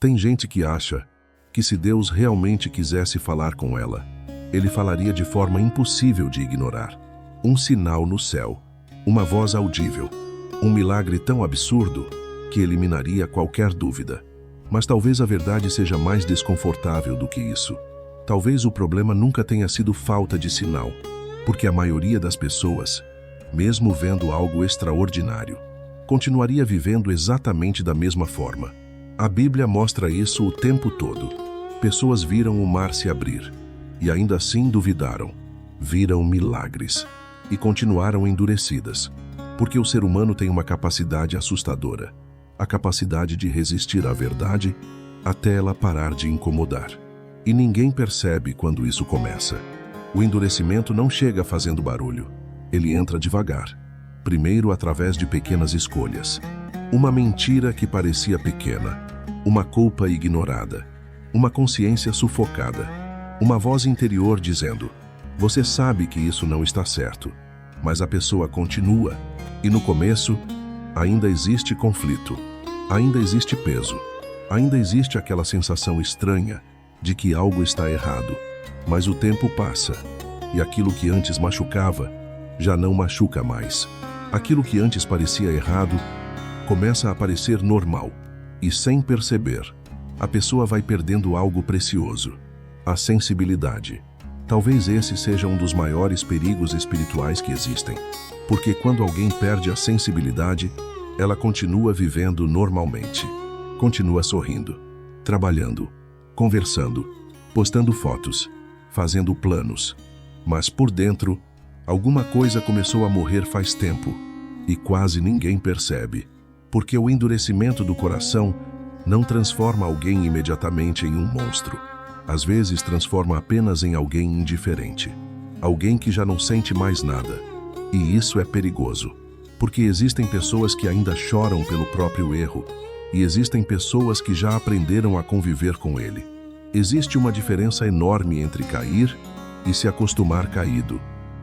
Tem gente que acha que se Deus realmente quisesse falar com ela, ele falaria de forma impossível de ignorar. Um sinal no céu, uma voz audível, um milagre tão absurdo que eliminaria qualquer dúvida. Mas talvez a verdade seja mais desconfortável do que isso. Talvez o problema nunca tenha sido falta de sinal, porque a maioria das pessoas, mesmo vendo algo extraordinário, continuaria vivendo exatamente da mesma forma. A Bíblia mostra isso o tempo todo. Pessoas viram o mar se abrir e ainda assim duvidaram. Viram milagres e continuaram endurecidas, porque o ser humano tem uma capacidade assustadora, a capacidade de resistir à verdade até ela parar de incomodar. E ninguém percebe quando isso começa. O endurecimento não chega fazendo barulho. Ele entra devagar, primeiro através de pequenas escolhas. Uma mentira que parecia pequena, uma culpa ignorada, uma consciência sufocada, uma voz interior dizendo: você sabe que isso não está certo, mas a pessoa continua. E no começo, ainda existe conflito, ainda existe peso, ainda existe aquela sensação estranha de que algo está errado. Mas o tempo passa, e aquilo que antes machucava, já não machuca mais. Aquilo que antes parecia errado, começa a parecer normal. E sem perceber, a pessoa vai perdendo algo precioso: a sensibilidade. Talvez esse seja um dos maiores perigos espirituais que existem. Porque quando alguém perde a sensibilidade, ela continua vivendo normalmente. Continua sorrindo, trabalhando, conversando, postando fotos, fazendo planos. Mas por dentro, alguma coisa começou a morrer faz tempo e quase ninguém percebe. Porque o endurecimento do coração não transforma alguém imediatamente em um monstro. Às vezes transforma apenas em alguém indiferente. Alguém que já não sente mais nada. E isso é perigoso. Porque existem pessoas que ainda choram pelo próprio erro. E existem pessoas que já aprenderam a conviver com ele. Existe uma diferença enorme entre cair e se acostumar caído.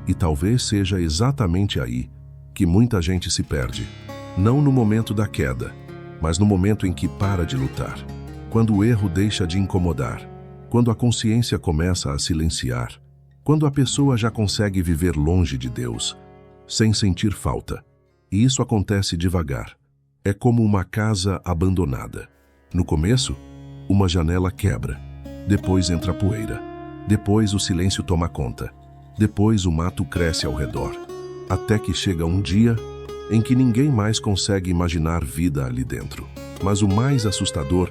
E talvez seja exatamente aí que muita gente se perde. Não no momento da queda, mas no momento em que para de lutar. Quando o erro deixa de incomodar. Quando a consciência começa a silenciar. Quando a pessoa já consegue viver longe de Deus, sem sentir falta. E isso acontece devagar. É como uma casa abandonada. No começo, uma janela quebra. Depois entra poeira. Depois o silêncio toma conta. Depois o mato cresce ao redor. Até que chega um dia em que ninguém mais consegue imaginar vida ali dentro. Mas o mais assustador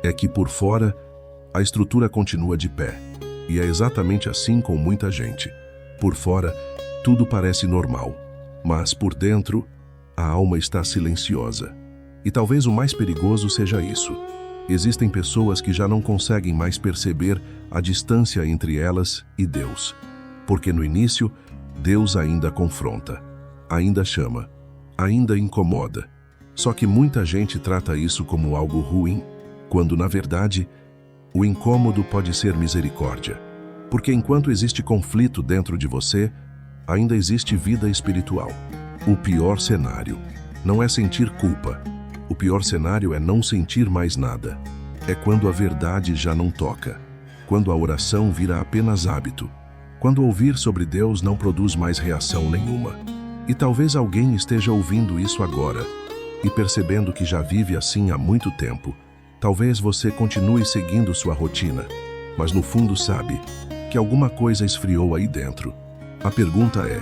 é que por fora, a estrutura continua de pé. E é exatamente assim com muita gente. Por fora, tudo parece normal. Mas por dentro, a alma está silenciosa. E talvez o mais perigoso seja isso. Existem pessoas que já não conseguem mais perceber a distância entre elas e Deus. Porque no início, Deus ainda confronta, ainda chama, ainda incomoda. Só que muita gente trata isso como algo ruim, quando na verdade, o incômodo pode ser misericórdia. Porque enquanto existe conflito dentro de você, ainda existe vida espiritual. O pior cenário não é sentir culpa. O pior cenário é não sentir mais nada. É quando a verdade já não toca. Quando a oração vira apenas hábito. Quando ouvir sobre Deus não produz mais reação nenhuma. E talvez alguém esteja ouvindo isso agora e percebendo que já vive assim há muito tempo. Talvez você continue seguindo sua rotina, mas no fundo sabe que alguma coisa esfriou aí dentro. A pergunta é: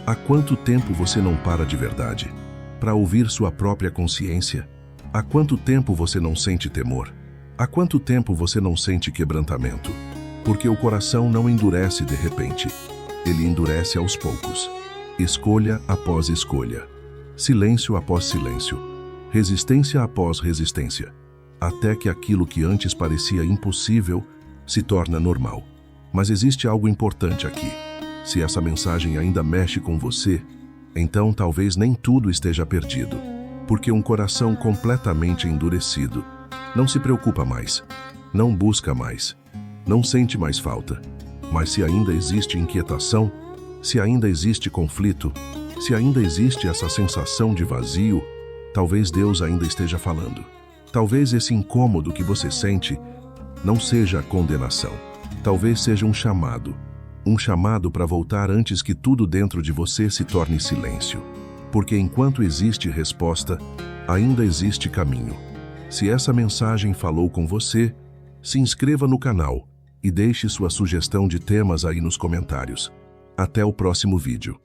há quanto tempo você não para de verdade para ouvir sua própria consciência? Há quanto tempo você não sente temor? Há quanto tempo você não sente quebrantamento? Porque o coração não endurece de repente. Ele endurece aos poucos. Escolha após escolha. Silêncio após silêncio. Resistência após resistência. Até que aquilo que antes parecia impossível se torna normal. Mas existe algo importante aqui. Se essa mensagem ainda mexe com você, então talvez nem tudo esteja perdido. Porque um coração completamente endurecido não se preocupa mais, não busca mais, não sente mais falta. Mas se ainda existe inquietação, se ainda existe conflito, se ainda existe essa sensação de vazio, talvez Deus ainda esteja falando. Talvez esse incômodo que você sente não seja condenação. Talvez seja um chamado para voltar antes que tudo dentro de você se torne silêncio. Porque enquanto existe resposta, ainda existe caminho. Se essa mensagem falou com você, se inscreva no canal e deixe sua sugestão de temas aí nos comentários. Até o próximo vídeo.